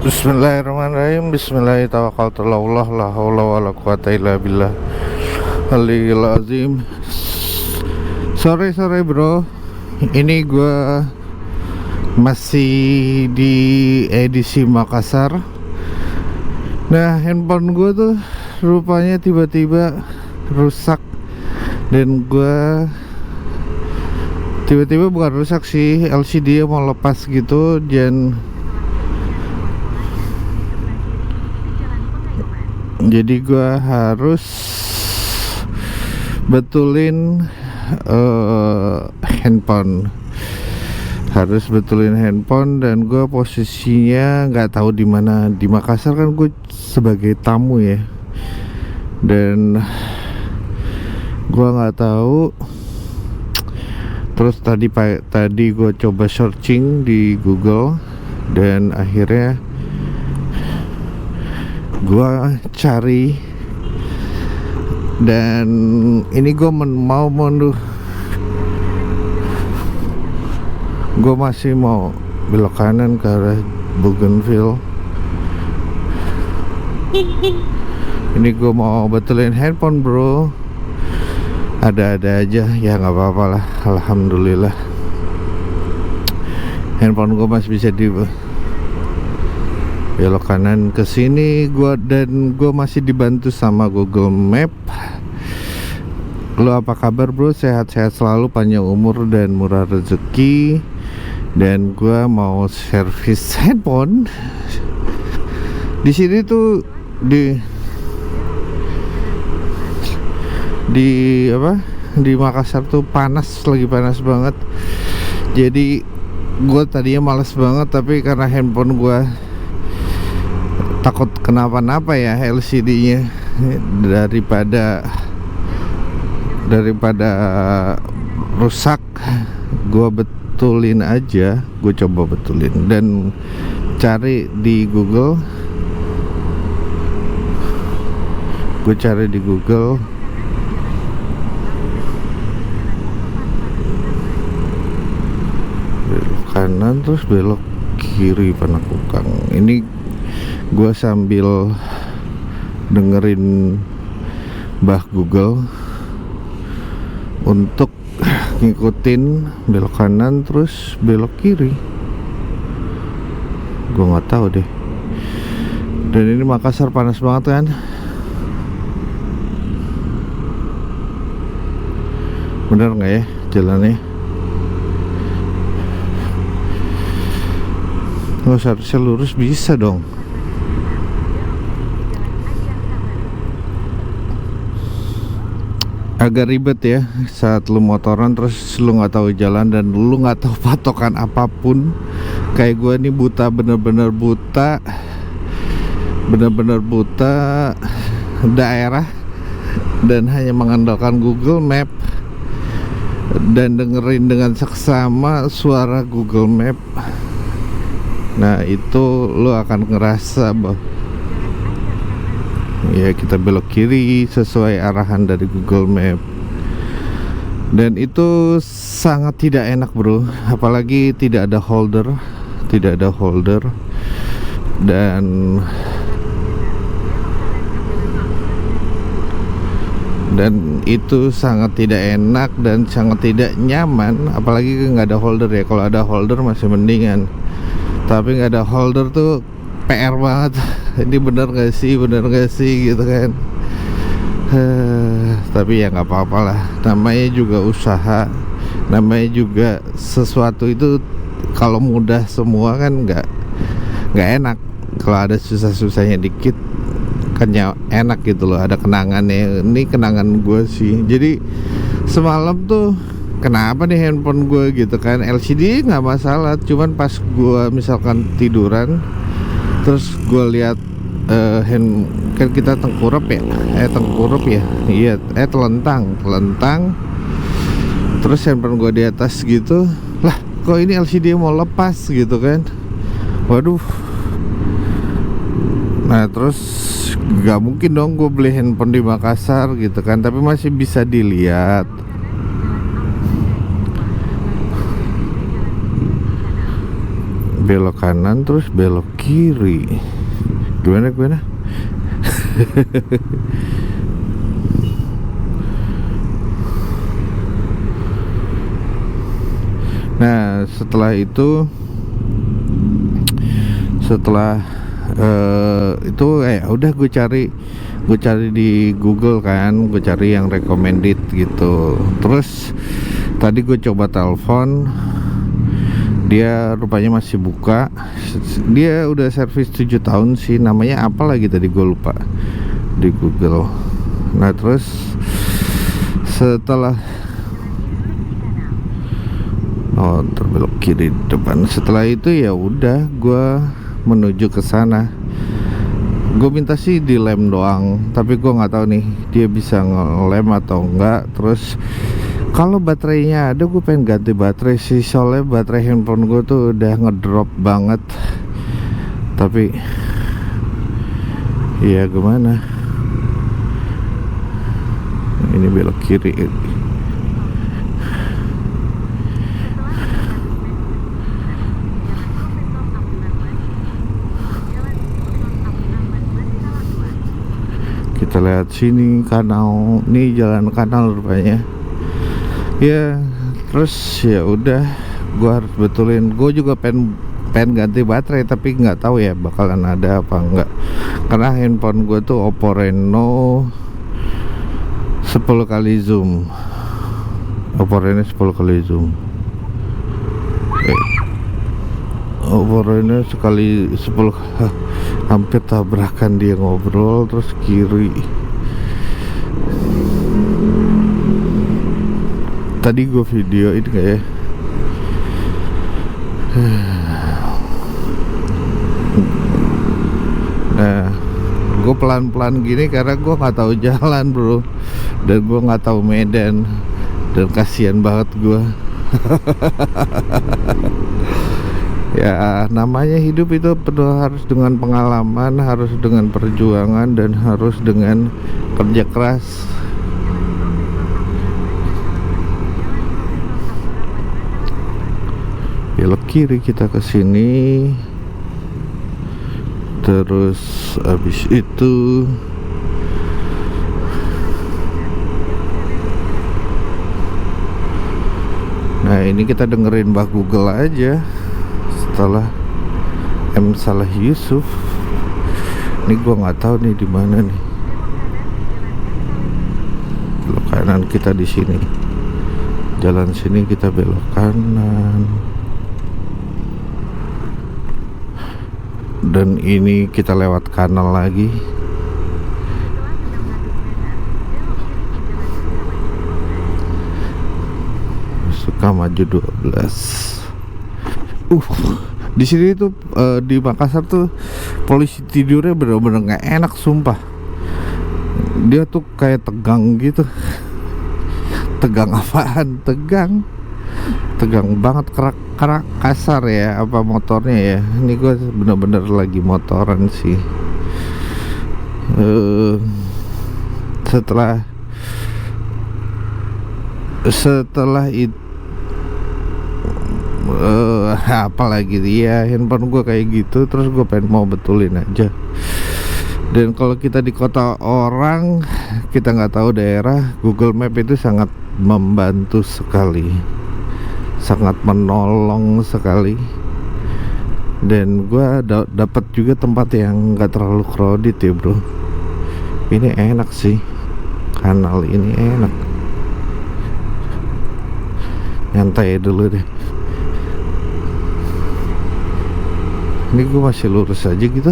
Bismillahirrahmanirrahim. Bismillahirrahmanirrahim. La haula wala quwata illa billah aliyil azim. Sore bro, ini gua masih di edisi Makassar. Nah, handphone gua tuh rupanya tiba-tiba rusak. Dan gua tiba-tiba bukan rusak sih, LCD mau lepas gitu. Dan jadi gua harus betulin handphone, dan gue posisinya nggak tahu di mana. Di Makassar kan gue sebagai tamu ya, dan gue nggak tahu. Terus tadi gue coba searching di Google, dan akhirnya gue cari, dan ini gue gue masih mau belok kanan ke arah Bougainville. Ini gue mau betulin handphone bro. Ada-ada aja ya, nggak apa-apa lah, alhamdulillah. Handphone gue masih bisa di belok kanan ke sini. Dan gue masih dibantu sama Google Map. Lo apa kabar bro? Sehat-sehat selalu, panjang umur dan murah rezeki. Dan gue mau servis handphone. Di sini tuh di Makassar tuh lagi panas banget. Jadi gue tadinya males banget, tapi karena handphone gue takut kenapa-napa ya, LCD-nya, daripada rusak, gue betulin aja. Gue coba betulin dan cari di Google. Belok kanan terus belok kiri Panakukang. Ini gue sambil dengerin Mbah Google untuk ngikutin belok kanan terus belok kiri. Gue nggak tahu deh. Dan ini Makassar panas banget kan. Bener nggak ya jalannya? Oh, seharusnya lurus bisa dong. Agak ribet ya saat lu motoran terus lu nggak tahu jalan dan lu nggak tahu patokan apapun. Kayak gue nih bener-bener buta daerah, dan hanya mengandalkan Google Map dan dengerin dengan seksama suara Google Map. Nah, itu lu akan ngerasa bahwa ya kita belok kiri sesuai arahan dari Google Map. Dan itu sangat tidak enak bro, apalagi tidak ada holder. Dan itu sangat tidak enak dan sangat tidak nyaman, apalagi nggak ada holder ya. Kalau ada holder masih mendingan, tapi nggak ada holder tuh PR banget. Ini bener gak sih gitu kan. Tapi ya nggak apa-apa lah, namanya juga usaha, namanya juga sesuatu itu kalau mudah semua kan nggak enak. Kalau ada susah-susahnya dikit kan enak gitu loh, ada kenangannya. Ini kenangan gue sih. Jadi semalam tuh kenapa nih handphone gue gitu kan, LCD nggak masalah, cuman pas gue misalkan tiduran terus gue lihat kan kita tengkurap ya, telentang terus handphone gue di atas gitu. Lah kok ini LCD mau lepas gitu kan, waduh. Nah terus gak mungkin dong gue beli handphone di Makassar gitu kan, tapi masih bisa dilihat. belok kanan terus belok kiri. Gimana? Nah, setelah itu udah gue cari di Google kan, gue cari yang recommended gitu. Terus tadi gue coba telepon, dia rupanya masih buka. Dia udah servis 7 tahun sih, namanya apa lagi tadi gue lupa di Google. Nah terus setelah terbelok kiri depan, setelah itu ya udah gue menuju ke sana. Gue minta sih dilem doang, tapi gue nggak tahu nih dia bisa ngelem atau enggak. Terus kalau baterainya ada, gue pengen ganti baterai sih, soalnya baterai handphone gue tuh udah ngedrop banget. Tapi ya gimana, ini belok kiri. Kita lihat sini kanal, nih jalan kanal rupanya. Ya, terus ya udah, gua harus betulin. Gue juga pengen ganti baterai, tapi nggak tahu ya bakalan ada apa enggak. Karena handphone gue tuh Oppo Reno 10 kali zoom. Oppo Reno 10 kali zoom. Oppo Reno sekali 10. Hampir tabrakan dia ngobrol terus kiri. Tadi gue video ini gak ya? Nah, gue pelan-pelan gini karena gue nggak tahu jalan bro, dan gue nggak tahu medan, dan kasihan banget gue. Ya namanya hidup itu penuh, harus dengan pengalaman, harus dengan perjuangan, dan harus dengan kerja keras. Belok kiri kita ke sini. Terus habis itu nah ini kita dengerin Mbah Google aja. Setelah M Saleh Yusuf, ini gua nggak tahu nih di mana nih. Belok kanan kita di sini, jalan sini kita belok kanan, dan ini kita lewat kanal lagi. Sukamaju 12. Di sini tuh di Makassar tuh polisi tidurnya bener-bener nggak enak sumpah. Dia tuh kayak tegang gitu. Tegang apaan? Tegang banget, kerak kasar ya apa motornya ya. Ini gue bener-bener lagi motoran sih. Setelah itu apalagi dia handphone gue kayak gitu, terus gue pengen mau betulin aja. Dan kalau kita di kota orang, kita nggak tahu daerah, Google Map itu sangat membantu sekali, sangat menolong sekali. Dan gue dapat juga tempat yang nggak terlalu crowded ya bro. Ini enak sih, kanal ini enak, nyantai dulu deh. Ini gue masih lurus aja gitu.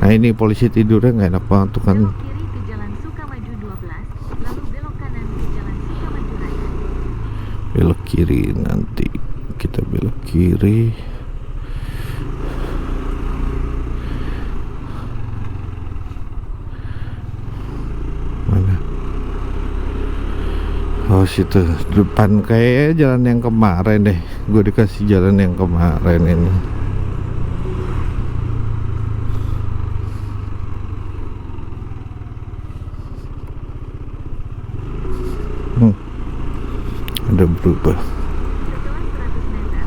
Nah ini polisi tidurnya nggak enak banget tuh kan. Belok kiri ke Jalan Sukamaju 12, lalu belok kanan ke Jalan Sukamaju Raya. Belok kiri, nanti kita belok kiri. Mana? Oh situ depan, kayak jalan yang kemarin deh. Gue dikasih jalan yang kemarin ini. Ada berubah. Setelah 100 meter,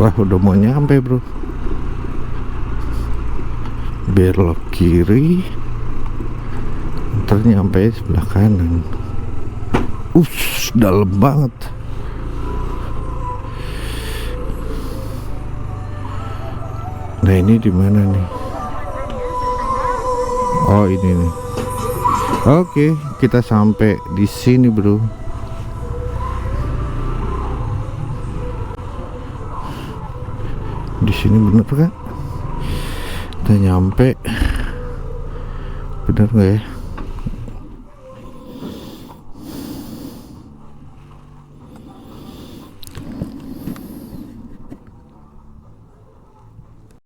Wah, udah mau nyampe bro. Belok kiri, ntar nyampe sebelah kanan. Dalam banget. Nah, ini di mana nih? Oh, ini nih. Oke, kita sampai di sini bro. Di sini bener kan? Kita nyampe. Bener nggak ya?